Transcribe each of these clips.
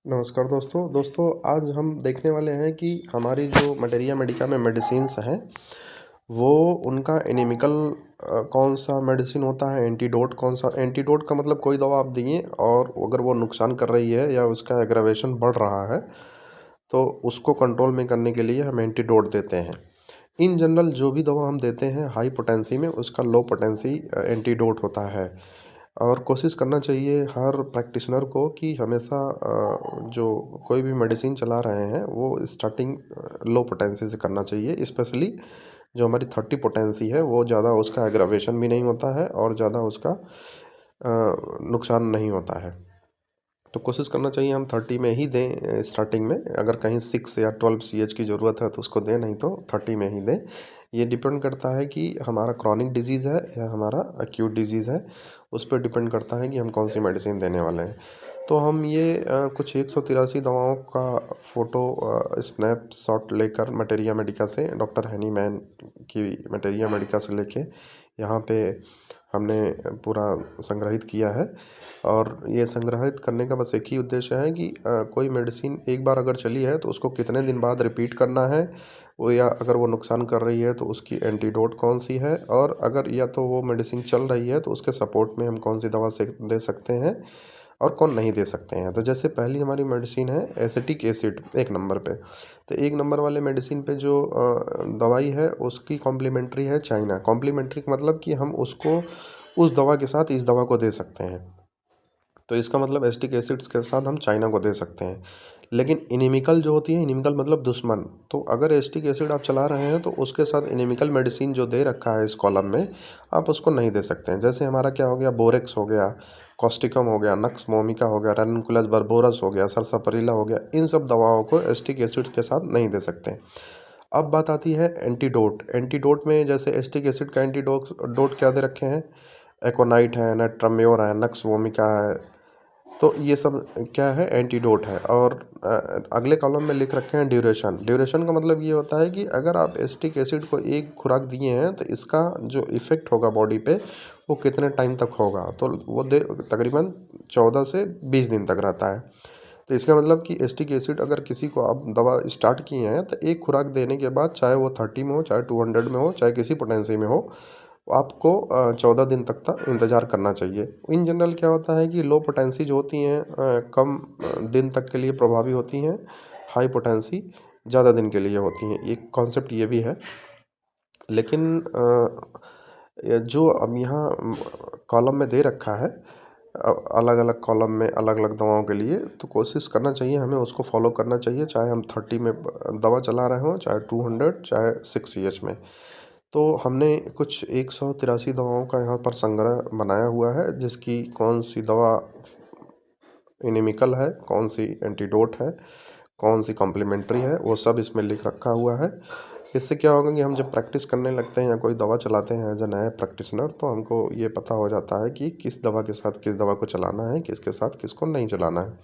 नमस्कार दोस्तों आज हम देखने वाले हैं कि हमारी जो मटेरिया मेडिका में मेडिसिन्स हैं वो उनका एनिमिकल कौन सा मेडिसिन होता है, एंटीडोट कौन सा। एंटीडोट का मतलब कोई दवा आप दिए और अगर वो नुकसान कर रही है या उसका एग्रावेशन बढ़ रहा है तो उसको कंट्रोल में करने के लिए हम एंटीडोट देते हैं। इन जनरल जो भी दवा हम देते हैं हाई पोटेंसी में उसका लो पोटेंसी एंटीडोट होता है। और कोशिश करना चाहिए हर प्रैक्टिशनर को कि हमेशा जो कोई भी मेडिसिन चला रहे हैं वो स्टार्टिंग लो पोटेंसी से करना चाहिए। स्पेशली जो हमारी 30 पोटेंसी है वो ज़्यादा उसका एग्रावेशन भी नहीं होता है और ज़्यादा उसका नुकसान नहीं होता है। तो कोशिश करना चाहिए हम 30 में ही दें स्टार्टिंग में। अगर कहीं 6 या 12 सीएच की ज़रूरत है तो उसको दें, नहीं तो 30 में ही दें। ये डिपेंड करता है कि हमारा क्रॉनिक डिजीज़ है या हमारा एक्यूट डिजीज़ है, उस पर डिपेंड करता है कि हम कौन सी मेडिसिन देने वाले हैं। तो हम ये कुछ 183 दवाओं का फ़ोटो स्नैपशॉट लेकर मटेरिया मेडिका से, डॉक्टर हनीमैन की मटेरिया मेडिका से लेके यहाँ पे हमने पूरा संग्रहित किया है। और ये संग्रहित करने का बस एक ही उद्देश्य है कि कोई मेडिसिन एक बार अगर चली है तो उसको कितने दिन बाद रिपीट करना है, वो या अगर वो नुकसान कर रही है तो उसकी एंटीडोट कौन सी है, और अगर या तो वो मेडिसिन चल रही है तो उसके सपोर्ट में हम कौन सी दवा से दे सकते हैं और कौन नहीं दे सकते हैं। तो जैसे पहली हमारी मेडिसिन है एसिटिक एसिड 1 नंबर पे। तो 1 नंबर वाले मेडिसिन पे जो दवाई है उसकी कॉम्प्लीमेंट्री है चाइना। कॉम्प्लीमेंट्री का मतलब कि हम उसको उस दवा के साथ इस दवा को दे सकते हैं। तो इसका मतलब एसिटिक एसिड्स के साथ हम चाइना को दे सकते हैं। लेकिन इनिमिकल जो होती है, इनिमिकल मतलब दुश्मन, तो अगर एसिटिक एसिड आप चला रहे हैं तो उसके साथ इनिमिकल मेडिसिन जो दे रखा है इस कॉलम में, आप उसको नहीं दे सकते हैं। जैसे हमारा क्या हो गया, बोरेक्स हो गया, कॉस्टिकम हो गया, नक्स मोमिका हो गया, रैनकुलस बर्बोरस हो गया, सरसापरिला हो गया, इन सब दवाओं को एसिटिक एसिड के साथ नहीं दे सकते हैं। अब बात आती है एंटीडोट। एंटीडोट में जैसे एसिटिक एसिड का एंटीडोट डोट क्या दे रखे हैं, एकोनाइट है, नेट्रम्योर है, नक्स वोमिका है। तो ये सब क्या है, एंटीडोट है। और अगले कॉलम में लिख रखे हैं ड्यूरेशन। ड्यूरेशन का मतलब ये होता है कि अगर आप एसिटिक एसिड को एक खुराक दिए हैं तो इसका जो इफ़ेक्ट होगा बॉडी पे वो कितने टाइम तक होगा, तो वो तकरीबन 14 से 20 दिन तक रहता है। तो इसका मतलब कि एसिटिक एसिड अगर किसी को आप दवा स्टार्ट किए हैं तो एक खुराक देने के बाद, चाहे वो 30 में हो, चाहे 200 में हो, चाहे किसी पोटेंसी में हो, आपको 14 दिन तक इंतज़ार करना चाहिए। इन जनरल क्या होता है कि लो पोटेंसी जो होती हैं कम दिन तक के लिए प्रभावी होती हैं, हाई पोटेंसी ज़्यादा दिन के लिए होती हैं। एक कॉन्सेप्ट ये भी है। लेकिन जो अब यहाँ कॉलम में दे रखा है अलग-अलग कॉलम में अलग-अलग दवाओं के लिए, तो कोशिश करना चाहिए हमें उसको फ़ॉलो करना चाहिए, चाहे हम 30 में दवा चला रहे हों, चाहे 200, चाहे 6 सीएच में। तो हमने कुछ 183 दवाओं का यहाँ पर संग्रह बनाया हुआ है, जिसकी कौन सी दवा एनिमिकल है, कौन सी एंटीडोट है, कौन सी कॉम्प्लीमेंट्री है, वो सब इसमें लिख रखा हुआ है। इससे क्या होगा कि हम जब प्रैक्टिस करने लगते हैं या कोई दवा चलाते हैं एज ए नया प्रैक्टिशनर, तो हमको ये पता हो जाता है कि किस दवा के साथ किस दवा को चलाना है, किसके साथ किसको नहीं चलाना है।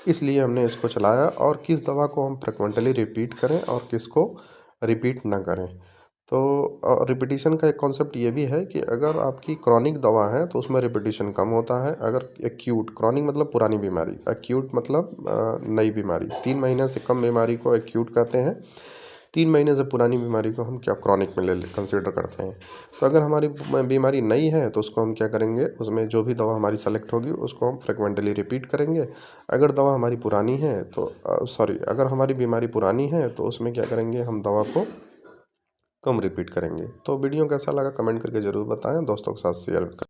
इसलिए हमने इसको चलाया, और किस दवा को हम फ्रिक्वेंटली रिपीट करें और किसको रिपीट ना करें। तो रिपिटिशन का एक कॉन्सेप्ट ये भी है कि अगर आपकी क्रॉनिक दवा है तो उसमें रिपिटिशन कम होता है। अगर एक्यूट, क्रॉनिक मतलब पुरानी बीमारी, एक्यूट मतलब नई बीमारी, 3 महीने से कम बीमारी को एक्यूट कहते हैं। 3 महीने से पुरानी बीमारी को हम क्या क्रॉनिक में ले कंसिडर करते हैं। तो अगर हमारी बीमारी नई है तो उसको हम क्या करेंगे, उसमें जो भी दवा हमारी सेलेक्ट होगी उसको हम फ्रिक्वेंटली रिपीट करेंगे। अगर दवा हमारी पुरानी है तो अगर हमारी बीमारी पुरानी है तो उसमें क्या करेंगे, हम दवा को कम रिपीट करेंगे। तो वीडियो कैसा लगा कमेंट करके ज़रूर बताएं, दोस्तों के साथ शेयर करें।